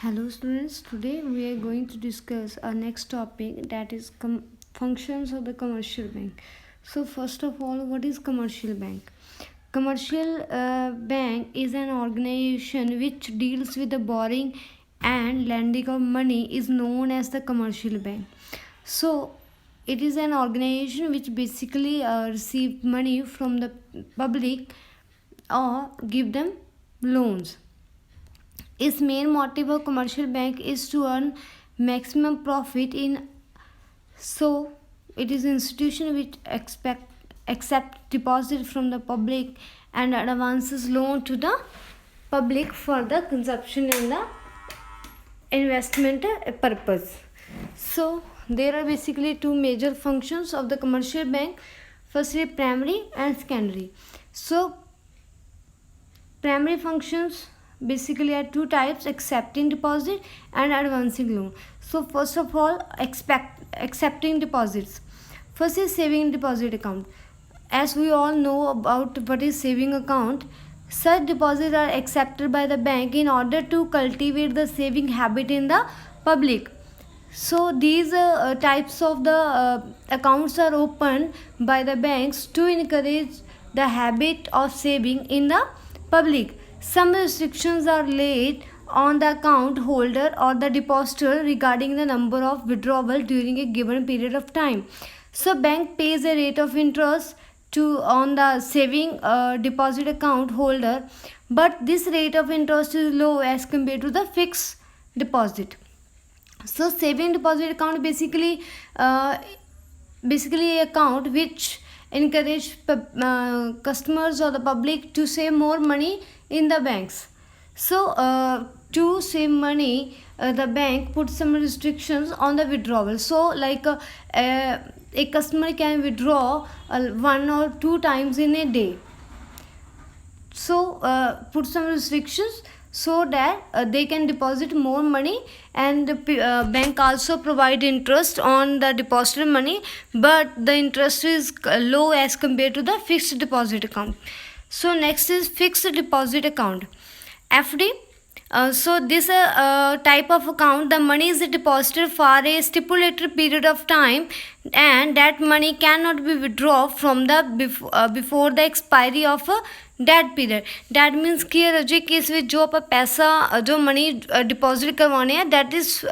Hello students, today we are going to discuss our next topic, that is functions of the commercial bank. So first of all, what is commercial bank? Commercial bank is an organization which deals with the borrowing and lending of money is known as the commercial bank. So it is an organization which basically receive money from the public or give them loans. Its main motive of commercial bank is to earn maximum profit in, so it is institution which accept deposit from the public and advances loan to the public for the consumption and the investment purpose. So there are basically two major functions of the commercial bank. Firstly, primary and secondary. So primary functions basically are two types: accepting deposit and advancing loan. So first of all, accepting deposits. First is saving deposit account. As we all know about what is saving account, such deposits are accepted by the bank in order to cultivate the saving habit in the public. So these types of the accounts are opened by the banks to encourage the habit of saving in the public. Some restrictions are laid on the account holder or the depositor regarding the number of withdrawal during a given period of time. So bank pays a rate of interest to on the saving deposit account holder, but this rate of interest is low as compared to the fixed deposit. So saving deposit account basically account which encourage customers or the public to save more money in the banks. So to save money, the bank puts some restrictions on the withdrawal. So like a customer can withdraw one or two times in a day. So put some restrictions so that they can deposit more money, and the bank also provide interest on the deposited money, but the interest is low as compared to the fixed deposit account. So next is fixed deposit account, FD. So this type of account, the money is deposited for a stipulated period of time, and that money cannot be withdrawn from the before the expiry of that period. That means कि रजे case में जो आप पैसा जो money deposit करवाने हैं, that is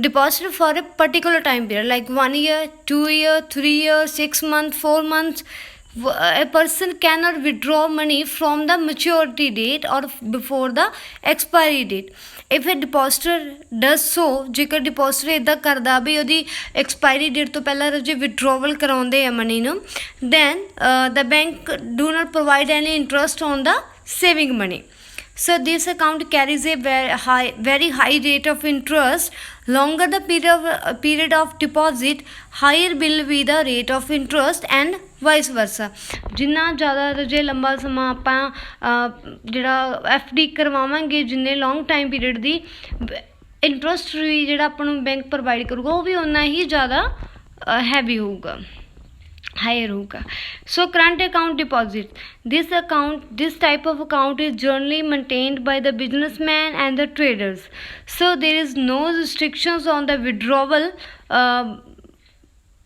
deposited for a particular time period like 1 year, 2 year, 3 years, 6 months, 4 months. A person cannot withdraw money from the maturity date or before the expiry date. If a depositor does so, जेकर depositor इदा करदा भी उदी expiry date तो पहला रजे withdrawal कराउंदे है money नू, then the bank do not provide any interest on the saving money. So this account carries a very high rate of interest. Longer the period of deposit, higher will be the rate of interest and vice versa. जिन्ना ज़्यादा जे लंबा समा आप जिहड़ा FD करवावांगे, जिन्ने long time period दी इंटरस्ट भी जिहड़ा आपां नूं बैंक प्रोवाइड करूगा वो भी उन्ना ही ज़्यादा हैवी होगा, higher होगा. So current account deposit. This type of account is generally maintained by the businessmen and the traders. So there is no restrictions on the withdrawal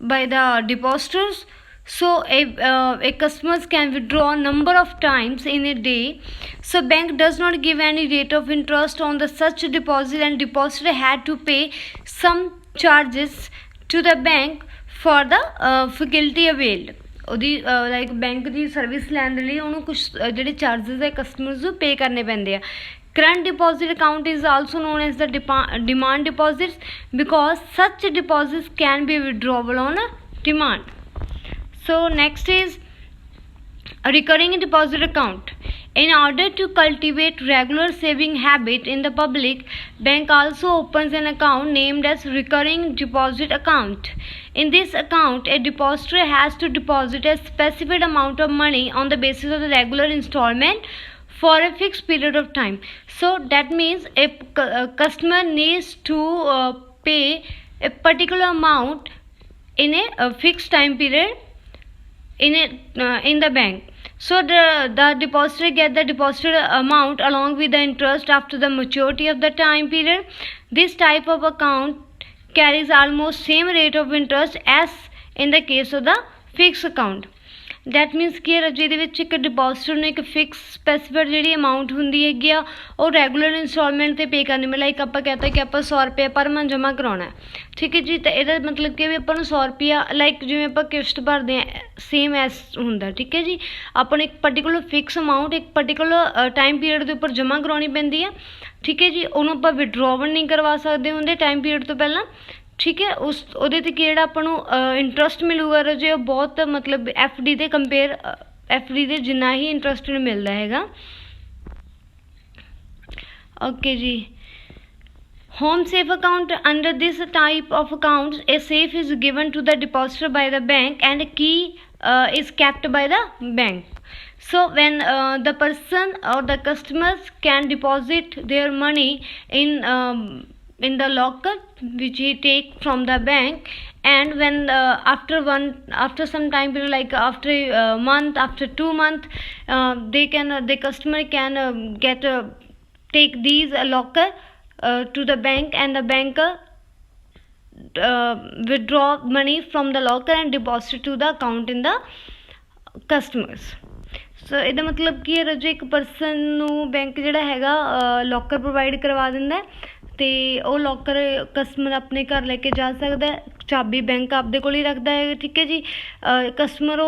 by the depositors. So a customers can withdraw a number of times in a day. So bank does not give any rate of interest on the such deposit, and depositor had to pay some charges to the bank for the facility availed. ਉਹਦੀ like bank ਦੀ service ਲੈਣ ਦੇ ਲਈ ਉਹਨੂੰ ਕੁਛ ਜਿਹੜੇ charges ਹੈ customers ਨੂੰ ਪੇ ਕਰਨੇ ਪੈਂਦੇ ਆ. Current deposit account is also known as the demand deposits because such deposits can be withdrawable on demand. So next is a recurring deposit account. In order to cultivate regular saving habit in the public, bank also opens an account named as recurring deposit account. In this account, a depositor has to deposit a specified amount of money on the basis of the regular installment for a fixed period of time. So that means a customer needs to pay a particular amount in a fixed time period in the bank. So the depositor get the deposited amount along with the interest after the maturity of the time period. This type of account carries almost same rate of interest as in the case of the fixed account. That means ਕਿ ਹੈ ਜਿਹਦੇ ਵਿੱਚ ਇੱਕ ਡਿਪੋਜ਼ਿਟਰ ਨੂੰ ਇੱਕ fix specified ਜਿਹੜੀ amount ਹੁੰਦੀ ਹੈਗੀ ਆ ਉਹ ਰੈਗੂਲਰ ਇੰਸਟਾਲਮੈਂਟ 'ਤੇ ਪੇ ਕਰਨੀ ਮੈਂ ਲਾਈਕ ਆਪਾਂ ਕਹਤਾ ਕਿ ਆਪਾਂ 100 ਰੁਪਏ ਪਰ ਮੰਥ ਜਮ੍ਹਾਂ ਕਰਾਉਣਾ ਠੀਕ ਹੈ ਜੀ। ਤਾਂ ਇਹਦਾ ਮਤਲਬ ਕਿ ਵੀ ਆਪਾਂ ਨੂੰ 100 ਰੁਪਇਆ ਲਾਈਕ ਜਿਵੇਂ ਆਪਾਂ ਕਿਸ਼ਤ ਭਰਦੇ ਹਾਂ ਸੇਮ ਐਸ ਹੁੰਦਾ ਠੀਕ ਹੈ ਜੀ। ਆਪਾਂ ਨੂੰ ਇੱਕ ਪਰਟੀਕੂਲਰ ਫਿਕਸ ਅਮਾਊਂਟ ਇੱਕ ਪਰਟੀਕੂਲਰ ਟਾਈਮ ਪੀਰੀਅਡ ਦੇ ਉੱਪਰ ਜਮ੍ਹਾਂ ਕਰਵਾਉਣੀ ਪੈਂਦੀ ਆ ਠੀਕ ਹੈ ਜੀ। ਉਹਨੂੰ ਆਪਾਂ ਵਿਡਰੋਵਲ ਨਹੀਂ ਕਰਵਾ ਸਕਦੇ ਹੁੰਦੇ ਟਾਈਮ ਪੀਰੀਅਡ ਤੋਂ ਪਹਿਲਾਂ ਠੀਕ ਹੈ। ਉਸ ਉਹਦੇ 'ਤੇ ਜਿਹੜਾ ਆਪਾਂ ਨੂੰ ਇੰਟਰਸਟ ਮਿਲੂਗਾ ਰਾਜੇ ਉਹ ਬਹੁਤ ਮਤਲਬ ਐਫ ਡੀ ਦੇ ਕੰਪੇਅਰ ਐਫ ਡੀ ਦੇ ਜਿੰਨਾ ਹੀ ਇੰਟਰਸਟ ਨੂੰ ਮਿਲਦਾ ਹੈਗਾ ਓਕੇ ਜੀ। Home safe account. Under this type of accounts, a safe is given to the depositor by the bank and a key is kept by the bank. So when the person or the customers can deposit their money in the locker which he take from the bank, and when after some time period like after a month, after 2 months, the customer can take these locker to the bank, and the banker withdraw money from the locker and deposit to the account in the customers. ਸੋ ਇਹਦਾ ਮਤਲਬ ਕੀ ਹੈ ਰਾਜੇ ਇੱਕ person ਨੂੰ bank ਜਿਹੜਾ ਹੈਗਾ locker provide ਕਰਵਾ ਦਿੰਦਾ ਅਤੇ ਉਹ ਲੋਕਰ ਕਸਟਮਰ ਆਪਣੇ ਘਰ ਲੈ ਕੇ ਜਾ ਸਕਦਾ ਚਾਬੀ ਬੈਂਕ ਆਪਦੇ ਕੋਲ ਹੀ ਰੱਖਦਾ ਹੈ ਠੀਕ ਹੈ ਜੀ। ਕਸਟਮਰ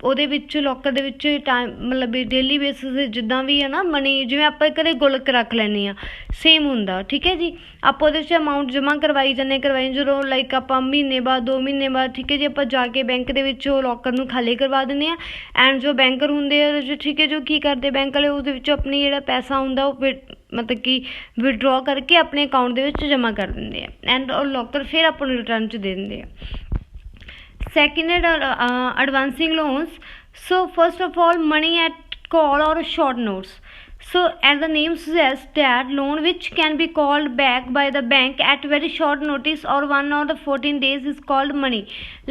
ਉਹਦੇ ਵਿੱਚ ਲੋਕਰ ਦੇ ਵਿੱਚ ਟਾਈਮ ਮਤਲਬ ਡੇਲੀ ਬੇਸਿਸ 'ਤੇ ਜਿੱਦਾਂ ਵੀ ਹੈ ਨਾ ਮਨੀ ਜਿਵੇਂ ਆਪਾਂ ਘਰੇ ਗੁਲਕ ਰੱਖ ਲੈਂਦੇ ਹਾਂ ਸੇਮ ਹੁੰਦਾ ਠੀਕ ਹੈ ਜੀ। ਆਪਾਂ ਉਹਦੇ 'ਚ ਅਮਾਊਂਟ ਜਮ੍ਹਾਂ ਕਰਵਾਈ ਜਾਂਦੇ ਜਦੋਂ ਲਾਈਕ ਆਪਾਂ ਮਹੀਨੇ ਬਾਅਦ 2 ਮਹੀਨੇ ਬਾਅਦ ਠੀਕ ਹੈ ਜੀ ਆਪਾਂ ਜਾ ਕੇ ਬੈਂਕ ਦੇ ਵਿੱਚ ਉਹ ਲੋਕਰ ਨੂੰ ਖਾਲੀ ਕਰਵਾ ਦਿੰਦੇ ਹਾਂ। ਐਂਡ ਜੋ ਬੈਂਕਰ ਹੁੰਦੇ ਆ ਜੋ ਠੀਕ ਹੈ ਜੋ ਕੀ ਕਰਦੇ ਬੈਂਕ ਵਾਲੇ ਉਹਦੇ ਵਿੱਚੋਂ ਆਪਣੀ ਜਿਹੜਾ ਪੈਸਾ ਹੁੰਦਾ ਉਹ ਮਤਲਬ ਕਿ ਵਿਡਰੋਅ ਕਰਕੇ ਆਪਣੇ ਅਕਾਊਂਟ ਦੇ ਵਿੱਚ ਜਮ੍ਹਾਂ ਕਰ ਦਿੰਦੇ ਆ ਐਂਡ ਉਹ ਲੋਕਰ ਫਿਰ ਆਪਾਂ ਨੂੰ ਰਿਟਰਨ 'ਚ ਦੇ ਦਿੰਦੇ ਆ। Second, advancing loans. So first of all, money at call or short notes. So as the name suggests, that loan which can be called back by the bank at very short notice or 1 or the 14 days is called money.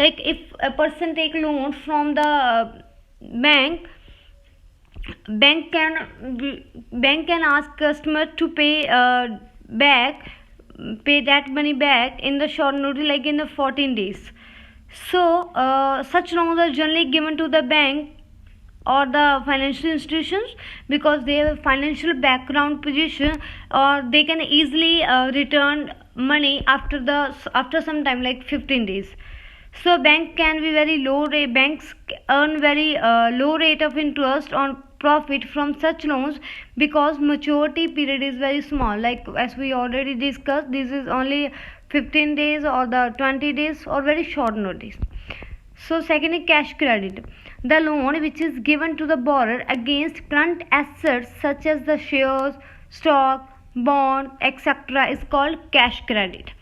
Like if a person take loan from the bank, bank can ask customer to pay that money back in the short notice like in the 14 days. So such loans are generally given to the bank or the financial institutions because they have a financial background position or they can easily return money after some time like 15 days. So banks earn very low rate of interest on profit from such loans because maturity period is very small, like as we already discussed this is only 15 days or the 20 days or very short notice. So second is cash credit. The loan which is given to the borrower against current assets such as the shares, stock, bond, etc. is called cash credit.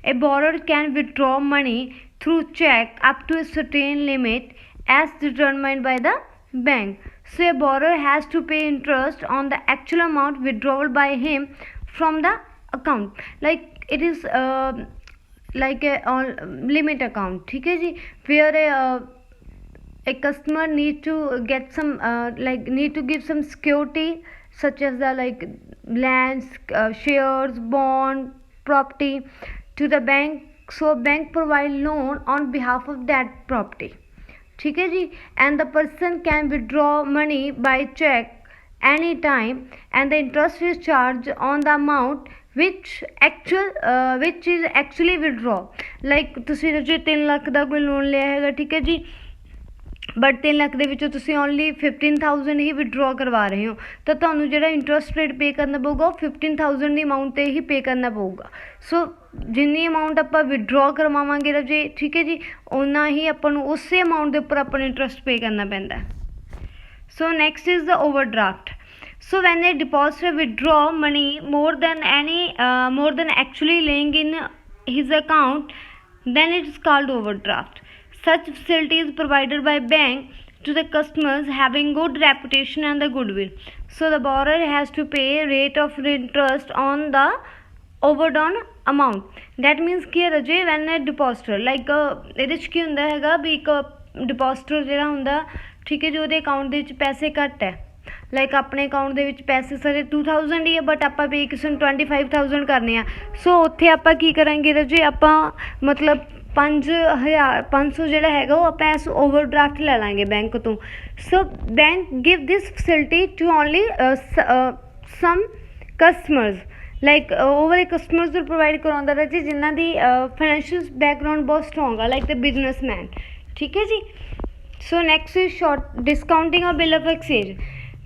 A borrower can withdraw money through check up to a certain limit as determined by the bank. So a borrower has to pay interest on the actual amount withdrawal by him from the account. Like it is like a limit account ठीक है जी where a customer need to get some need to give some security such as the like lands, shares, bond, property to the bank. So bank provide loan on behalf of that property ठीक है जी। and the person can withdraw money by check any time and the interest is charged on the amount which is actually withdraw. like ਤੁਸੀਂ ਜੇ 3 ਲੱਖ ਦਾ ਕੋਈ loan ਲਿਆ ਹੈਗਾ ਠੀਕ ਹੈ ਜੀ ਬਟ 3 ਲੱਖ ਦੇ ਵਿੱਚੋਂ ਤੁਸੀਂ ਓਨਲੀ 15,000 ਹੀ ਵਿਡਰੋਅ ਕਰਵਾ ਰਹੇ ਹੋ ਤਾਂ ਤੁਹਾਨੂੰ ਜਿਹੜਾ ਇੰਟਰਸਟ ਰੇਟ ਪੇ ਕਰਨਾ ਪਊਗਾ ਉਹ 15,000 ਦੀ ਅਮਾਊਂਟ 'ਤੇ ਹੀ ਪੇ ਕਰਨਾ ਪਊਗਾ। ਸੋ ਜਿੰਨੀ ਅਮਾਊਂਟ ਆਪਾਂ ਵਿਡਰੋਅ ਕਰਵਾਵਾਂਗੇ ਰਾਜੇ ਠੀਕ ਹੈ ਜੀ ਓਨਾ ਹੀ ਆਪਾਂ ਨੂੰ ਉਸੇ ਅਮਾਊਂਟ ਦੇ ਉੱਪਰ ਆਪਾਂ ਨੂੰ ਇੰਟਰਸਟ ਪੇ ਕਰਨਾ ਪੈਂਦਾ। ਸੋ next is the overdraft. So when a depositor withdraw money more than actually laying in his account, then it is called overdraft. Such facility is provided by bank to the customers having good reputation and the goodwill. So the borrower has to pay rate of interest on the overdrawn amount. That means कि राजे when a depositor like ਇਹਦੇ 'ਚ ਕੀ ਹੁੰਦਾ ਹੈਗਾ ਵੀ ਇੱਕ depositor ਜਿਹੜਾ ਹੁੰਦਾ ਠੀਕ ਹੈ ਜੀ, ਉਹਦੇ ਅਕਾਊਂਟ ਦੇ ਵਿੱਚ ਪੈਸੇ ਘੱਟ ਹੈ, ਲਾਈਕ ਆਪਣੇ ਅਕਾਊਂਟ ਦੇ ਵਿੱਚ ਪੈਸੇ ਸਾਰੇ 2000 ਹੀ ਹੈ, ਬਟ ਆਪਾਂ ਪੇ ਕਿਸੇ ਨੂੰ 25000 ਕਰਨੇ ਆ। ਸੋ ਉੱਥੇ ਆਪਾਂ ਕੀ ਕਰਾਂਗੇ ਰਾਜੇ, ਆਪਾਂ ਮਤਲਬ 500 ਜਿਹੜਾ ਹੈਗਾ ਉਹ ਆਪਾਂ ਇਸ ਓਵਰਡਰਾਫਟ ਲੈ ਲਾਂਗੇ ਬੈਂਕ ਤੋਂ। So bank give this facility to only some customers, like ਉਹ ਵਾਲੇ ਕਸਟਮਰਸ ਨੂੰ ਪ੍ਰੋਵਾਈਡ ਕਰਵਾਉਂਦਾ ਰਾਜੇ ਜਿਨ੍ਹਾਂ ਦੀ ਫਾਈਨੈਂਸ਼ੀਅਲ ਬੈਕਗਰਾਊਂਡ ਬਹੁਤ ਸਟਰੋਂਗ ਆ, ਲਾਈਕ ਦ ਬਿਜ਼ਨਸਮੈਨ। ਠੀਕ ਹੈ ਜੀ। So next is short discounting or bill of exchange.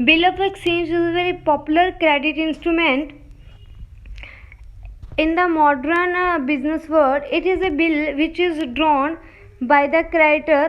Bill of exchange is a very popular credit instrument in the modern business world. It is a bill which is drawn by the creditor